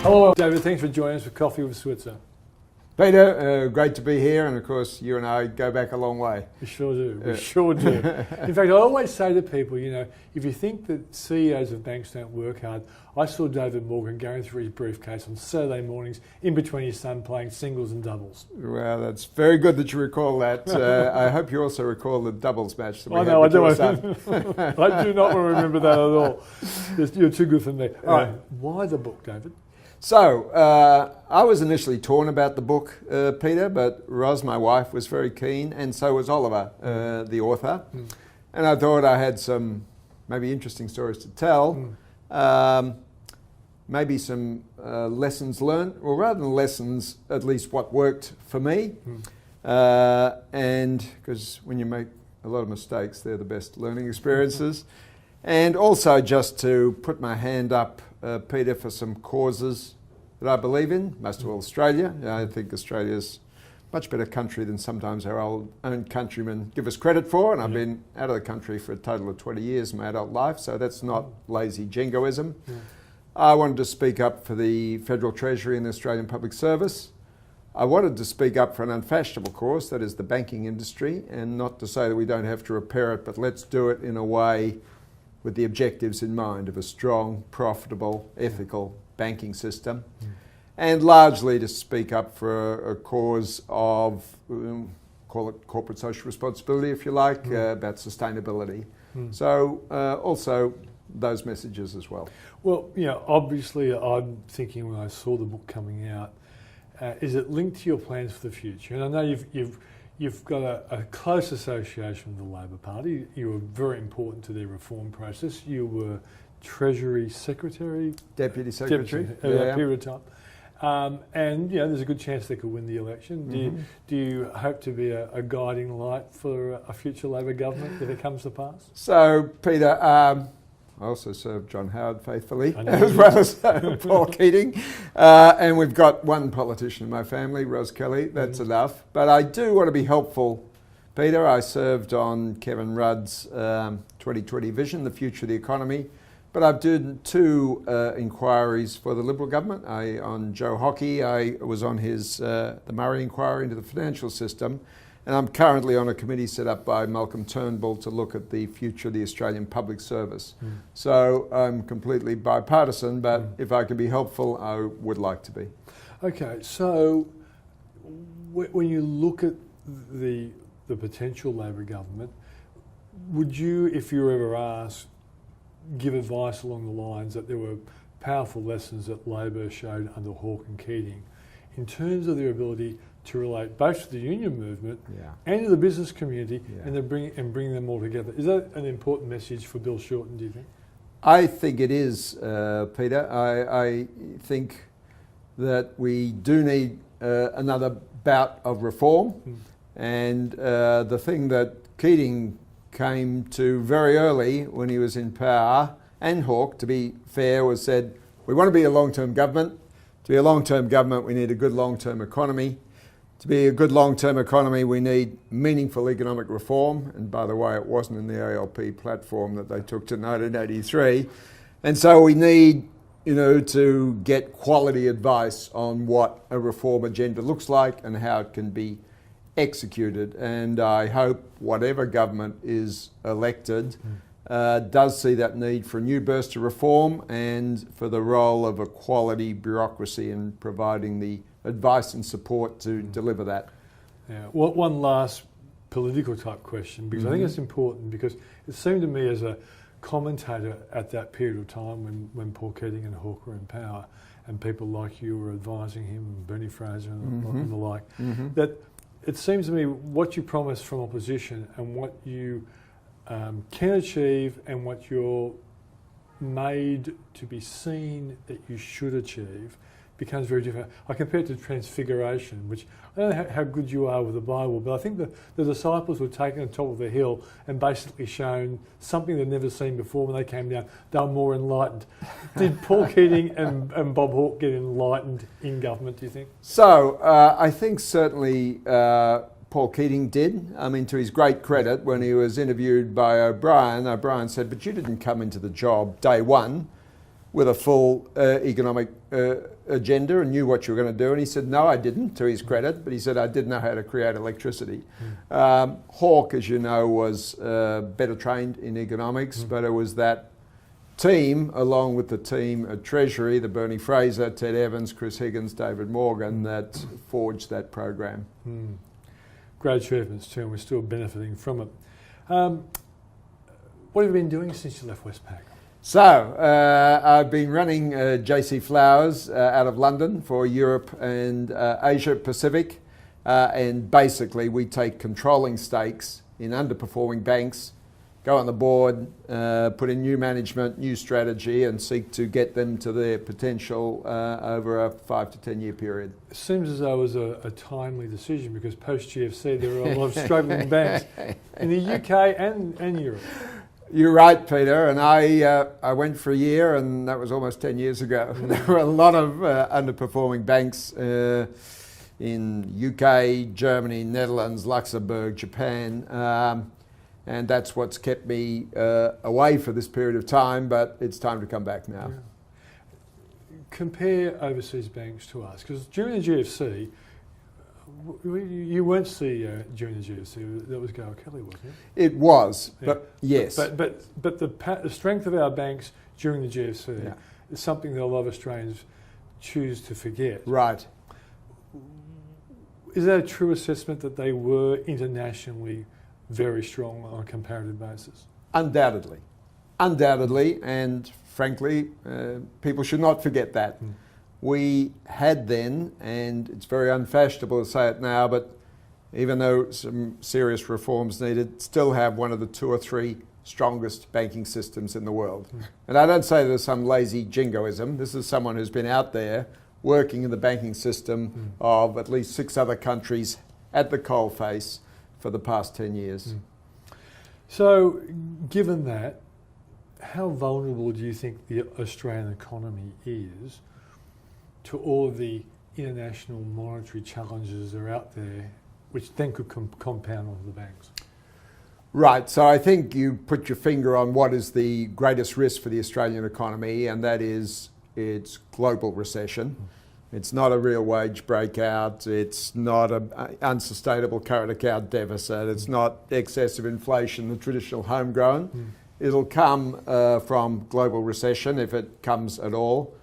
Hello, David. Thanks for joining us for Coffee with Switzer. Peter, great to be here, and of course you and I go back a long way. We sure do, we sure do. In fact, I always say to people, you know, if you think that CEOs of banks don't work hard, I saw David Morgan going through his briefcase on Saturday mornings in between his son playing singles and doubles. Well, that's very good that you recall that. I hope you also recall the doubles match that we had I with your son. I do not remember that at all. You're too good for me. All right, why the book, David? So, I was initially torn about the book, Peter, but Ros, my wife, was very keen, and so was Oliver, the author. And I thought I had some maybe interesting stories to tell, maybe some lessons learned, or rather than lessons, at least what worked for me. And because when you make a lot of mistakes, they're the best learning experiences. And also just to put my hand up, Peter, for some causes that I believe in, most of all Australia. I think Australia's a much better country than sometimes our own countrymen give us credit for, and I've been out of the country for a total of 20 years in my adult life, so that's not lazy jingoism. I wanted to speak up for the Federal Treasury and the Australian Public Service. I wanted to speak up for an unfashionable cause, that is the banking industry, and not to say that we don't have to repair it, but let's do it in a way with the objectives in mind of a strong, profitable, ethical banking system, and largely to speak up for a cause of, call it corporate social responsibility if you like, about sustainability. So also those messages as well. Well, you know, obviously I'm thinking when I saw the book coming out, is it linked to your plans for the future? And I know you've got a close association with the Labor Party. You were very important to their reform process. You were Treasury Secretary? Deputy Secretary. Over that period of time. And, you know, there's a good chance they could win the election. Do you hope to be a guiding light for a future Labor government if it comes to pass? So, Peter, I also served John Howard faithfully, as well as Paul Keating. And we've got one politician in my family, Ros Kelly. That's enough. But I do want to be helpful, Peter. I served on Kevin Rudd's 2020 vision, the future of the economy. But I've done two inquiries for the Liberal government. On Joe Hockey, I was on his the Murray inquiry into the financial system. And I'm currently on a committee set up by Malcolm Turnbull to look at the future of the Australian public service. So I'm completely bipartisan, but if I can be helpful, I would like to be. Okay, so when you look at the potential Labor government, would you, if you were ever asked, give advice along the lines that there were powerful lessons that Labor showed under Hawke and Keating in terms of their ability to relate both to the union movement and to the business community and then bring them all together? Is that an important message for Bill Shorten, do you think? I think it is, Peter. I think that we do need another bout of reform. And the thing that Keating came to very early when he was in power, and Hawke, to be fair, was said, we want to be a long-term government. To be a long-term government, we need a good long-term economy. To be a good long-term economy, we need meaningful economic reform. And by the way, it wasn't in the ALP platform that they took to 1983. And so we need, you know, to get quality advice on what a reform agenda looks like and how it can be executed. And I hope whatever government is elected does see that need for a new burst of reform and for the role of a quality bureaucracy in providing the advice and support to deliver that. Yeah. Well, one last political type question, because I think it's important, because it seemed to me as a commentator at that period of time when Paul Keating and Hawke were in power and people like you were advising him, and Bernie Fraser and the like, that it seems to me what you promise from opposition and what you can achieve and what you're made to be seen that you should achieve becomes very different. I compare it to Transfiguration, which I don't know how good you are with the Bible, but I think the disciples were taken on top of a hill and basically shown something they'd never seen before. When they came down, they were more enlightened. Did Paul Keating and Bob Hawke get enlightened in government, do you think? So I think certainly Paul Keating did. I mean, to his great credit, when he was interviewed by O'Brien said, but you didn't come into the job day one with a full economic agenda and knew what you were going to do. And he said, no, I didn't, to his credit, but he said, I did know how to create electricity. Hawke, as you know, was better trained in economics, but it was that team, along with the team at Treasury, the Bernie Fraser, Ted Evans, Chris Higgins, David Morgan, that forged that program. Great achievements too, and we're still benefiting from it. What have you been doing since you left Westpac? So, I've been running JC Flowers out of London for Europe and Asia Pacific, and basically we take controlling stakes in underperforming banks, go on the board, put in new management, new strategy, and seek to get them to their potential over a 5 to 10 year period. It seems as though it was a timely decision because post-GFC there were a lot of struggling banks in the UK and Europe. You're right, Peter, and I went for a year, and that was almost 10 years ago. There were a lot of underperforming banks in UK, Germany, Netherlands, Luxembourg, Japan, and that's what's kept me away for this period of time, but it's time to come back now. Yeah. Compare overseas banks to us, because during the GFC, you weren't CEO during the GFC. That was Gail Kelly, wasn't it? It was, Yeah. but yes. But the strength of our banks during the GFC is something that a lot of Australians choose to forget. Right. Is that a true assessment that they were internationally very strong on a comparative basis? Undoubtedly. Undoubtedly, and frankly, people should not forget that. We had then, and it's very unfashionable to say it now, but even though some serious reforms needed, still have one of the 2 or 3 strongest banking systems in the world. And I don't say this some lazy jingoism. This is someone who's been out there working in the banking system of at least 6 other countries at the coalface for the past 10 years. So, given that, how vulnerable do you think the Australian economy is to all of the international monetary challenges that are out there, which then could compound onto the banks? Right, so I think you put your finger on what is the greatest risk for the Australian economy, and that is its global recession. It's not a real wage breakout, it's not an unsustainable current account deficit, it's not excessive inflation, the traditional homegrown. It'll come from global recession if it comes at all.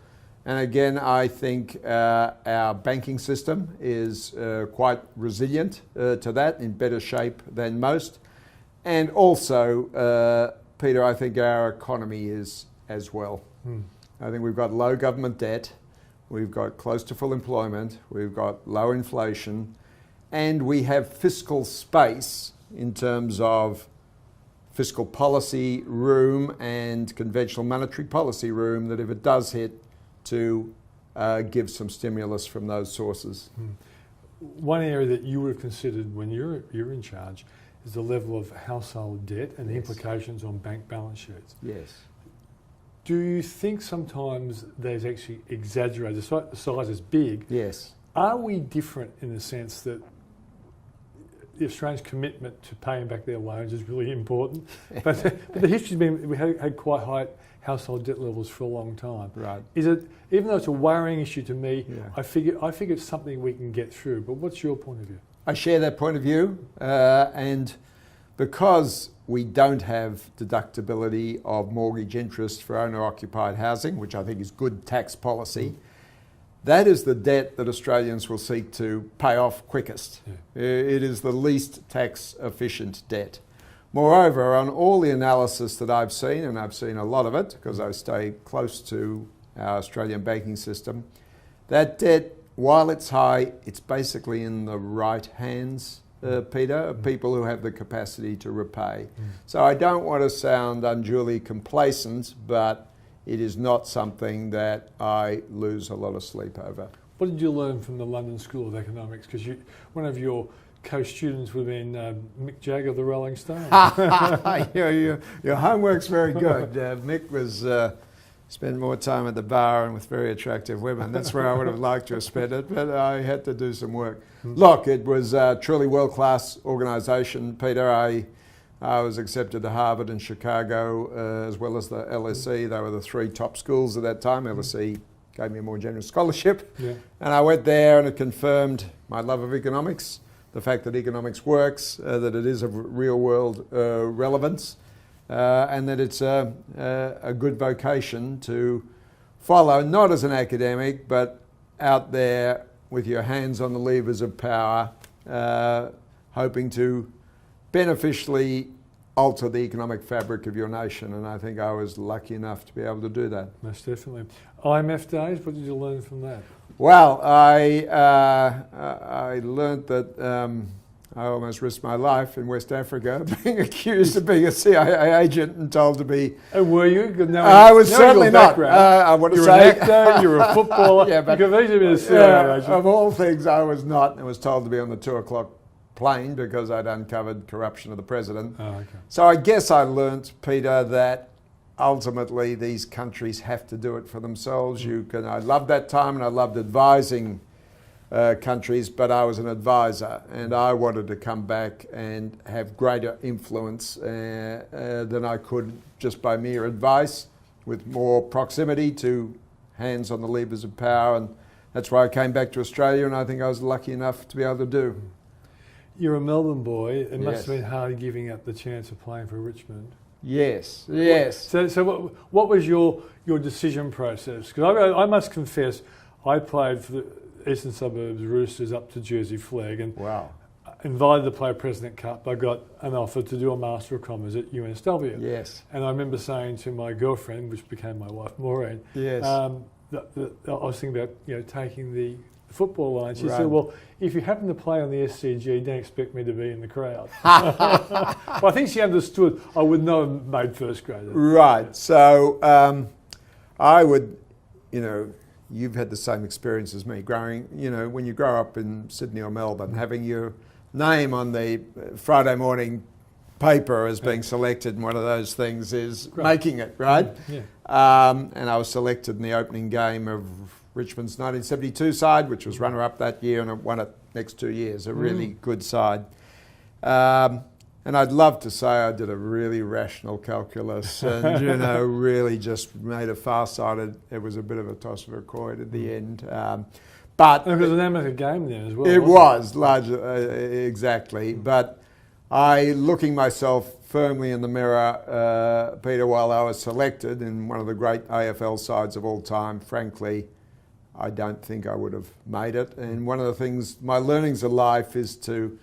And again, I think our banking system is quite resilient to that, in better shape than most. And also, Peter, I think our economy is as well. I think we've got low government debt, we've got close to full employment, we've got low inflation, and we have fiscal space in terms of fiscal policy room and conventional monetary policy room that if it does hit, to give some stimulus from those sources. One area that you would have considered when you're in charge is the level of household debt and the implications on bank balance sheets. Yes. Do you think sometimes there's actually exaggerated, the size is big? Yes. Are we different in the sense that the Australians' commitment to paying back their loans is really important? but the history's been, we had quite high household debt levels for a long time. Right. Is it, even though it's a worrying issue to me, Yeah. I figure it's something we can get through. But what's your point of view? I share that point of view, and because we don't have deductibility of mortgage interest for owner-occupied housing, which I think is good tax policy, that is the debt that Australians will seek to pay off quickest. Yeah. It is the least tax efficient debt. Moreover, on all the analysis that I've seen, and I've seen a lot of it because I stay close to our Australian banking system, that debt, while it's high, it's basically in the right hands, Peter, of people who have the capacity to repay. So I don't want to sound unduly complacent, but it is not something that I lose a lot of sleep over. What did you learn from the London School of Economics? Because one of your co-students would have been Mick Jagger of the Rolling Stones. Your homework's very good. Mick was spend more time at the bar and with very attractive women. That's where I would have liked to have spent it, but I had to do some work. Look, it was a truly world-class organisation, Peter. I I was accepted to Harvard and Chicago, as well as the LSE. They were the 3 top schools at that time. LSE gave me a more generous scholarship. Yeah. And I went there, and it confirmed my love of economics, the fact that economics works, that it is of real world relevance, and that it's a good vocation to follow, not as an academic, but out there with your hands on the levers of power, hoping to beneficially alter the economic fabric of your nation. And I think I was lucky enough to be able to do that. Most definitely. IMF days, what did you learn from that? Well, I learnt that I almost risked my life in West Africa, being accused of being a CIA agent and told to be. And were you? I was certainly not. I want to you're say an actor, you're a footballer. Yeah, but you could easily be a CIA agent. Of all things, I was not. I was told to be on the 2 o'clock plane because I'd uncovered corruption of the president. Oh, okay. So I guess I learnt, Peter, that ultimately these countries have to do it for themselves. I loved that time, and I loved advising countries, but I was an advisor, and I wanted to come back and have greater influence than I could just by mere advice, with more proximity to hands on the levers of power. And that's why I came back to Australia, and I think I was lucky enough to be able to do. You're a Melbourne boy. It must Yes. have been hard giving up the chance of playing for Richmond. Yes. So what was your decision process? Because I must confess, I played for the Eastern Suburbs Roosters up to Jersey Flag, and Wow. invited to play President Cup. I got an offer to do a Master of Commerce at UNSW. Yes. And I remember saying to my girlfriend, which became my wife, Maureen, Yes. that I was thinking about taking the football line. She Right. said, well, if you happen to play on the SCG, don't expect me to be in the crowd. Well, I think she understood I would not have made first grade. Right. So I would, you've had the same experience as me growing, when you grow up in Sydney or Melbourne, having your name on the Friday morning paper as being selected, and one of those things is making it, right? Yeah. And I was selected in the opening game of Richmond's 1972 side, which was runner-up that year, and I won it next 2 years, a really good side. And I'd love to say I did a really rational calculus and, really just made a far-sighted, it was a bit of a toss of a coin at the end. But it was an amateur game then as well. It wasn't was, largely, exactly. But looking myself firmly in the mirror, Peter, while I was selected in one of the great AFL sides of all time, frankly, I don't think I would have made it. And one of the things, my learnings of life is to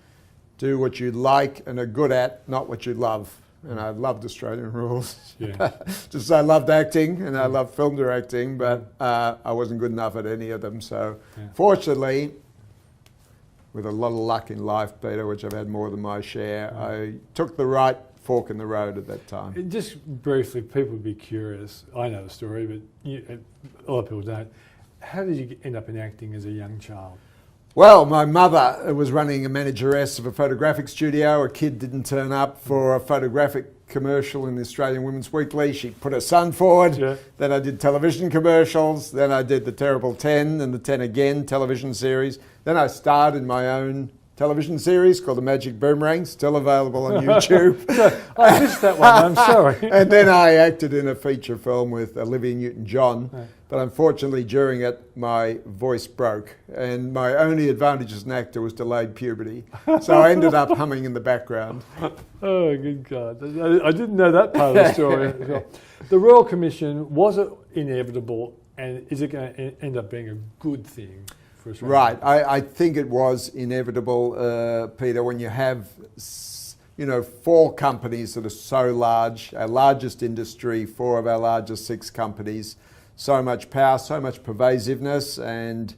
do what you like and are good at, not what you love. And I loved Australian rules. Yeah. Just I loved acting and I loved film directing, but I wasn't good enough at any of them. So fortunately, with a lot of luck in life, Peter, which I've had more than my share, I took the right fork in the road at that time. Just briefly, people would be curious. I know the story, but a lot of people don't. How did you end up in acting as a young child? Well, my mother was running a manageress of a photographic studio. A kid didn't turn up for a photographic commercial in the Australian Women's Weekly. She put her son forward. Yeah. Then I did television commercials. Then I did the Terrible 10 and the 10 Again television series. Then I starred in my own television series called The Magic Boomerang, still available on YouTube. I missed that one, I'm sorry. And then I acted in a feature film with Olivia Newton-John. But unfortunately, during it, my voice broke. And my only advantage as an actor was delayed puberty. So I ended up humming in the background. Oh, good God. I didn't know that part of the story. The Royal Commission, was it inevitable? And is it going to end up being a good thing for Australia? Right. I think it was inevitable, Peter, when you have 4 companies that are so large, our largest industry, 4 of our largest 6 companies, so much power, so much pervasiveness, and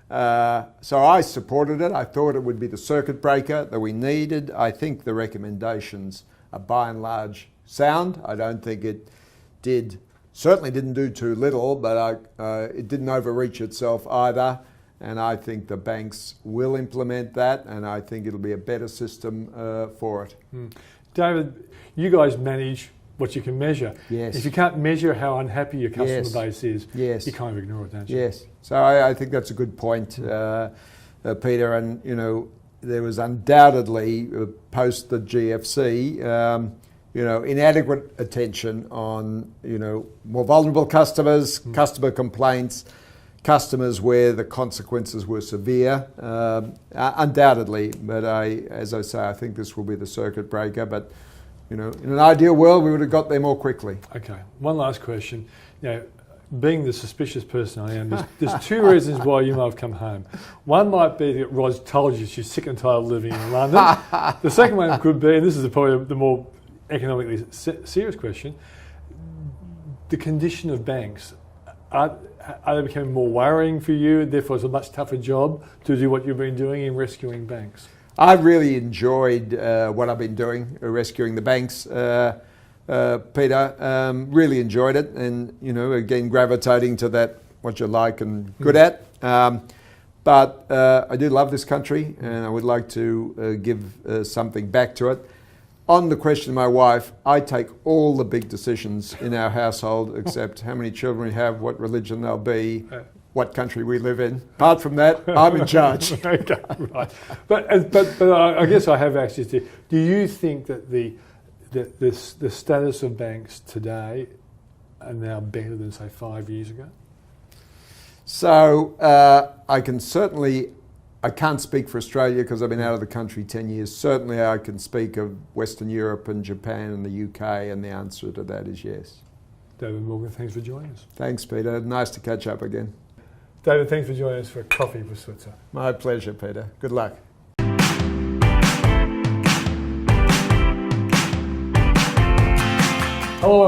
so I supported it. I thought it would be the circuit breaker that we needed. I think the recommendations are by and large sound. I don't think it certainly didn't do too little, but it didn't overreach itself either. And I think the banks will implement that, and I think it'll be a better system for it. David, you guys manage what you can measure. Yes. If you can't measure how unhappy your customer base is, yes. you kind of ignore it, don't you? Yes. So I think that's a good point, Peter. And, there was undoubtedly, post the GFC, inadequate attention on, more vulnerable customers, customer complaints, customers where the consequences were severe, undoubtedly. But as I say, I think this will be the circuit breaker. But in an ideal world, we would have got there more quickly. Okay. One last question. Being the suspicious person I am, there's two reasons why you might have come home. One might be that Ros told you she's sick and tired of living in London. The second one could be, and this is probably the more economically serious question, the condition of banks. Are they becoming more worrying for you? Therefore, it's a much tougher job to do what you've been doing in rescuing banks. I've really enjoyed what I've been doing, rescuing the banks, Peter. Really enjoyed it, and again, gravitating to that what you like and good at. But I do love this country, and I would like to give something back to it. On the question of my wife, I take all the big decisions in our household, except how many children we have, what religion they'll be, what country we live in. Apart from that, I'm in charge. Okay, right. But I guess I have access to. Do you think that the status of banks today are now better than, say, 5 years ago? So I can't speak for Australia because I've been out of the country 10 years. Certainly I can speak of Western Europe and Japan and the UK, and the answer to that is yes. David Morgan, thanks for joining us. Thanks, Peter. Nice to catch up again. David, thanks for joining us for a coffee with Switzer. My pleasure, Peter. Good luck. Hello.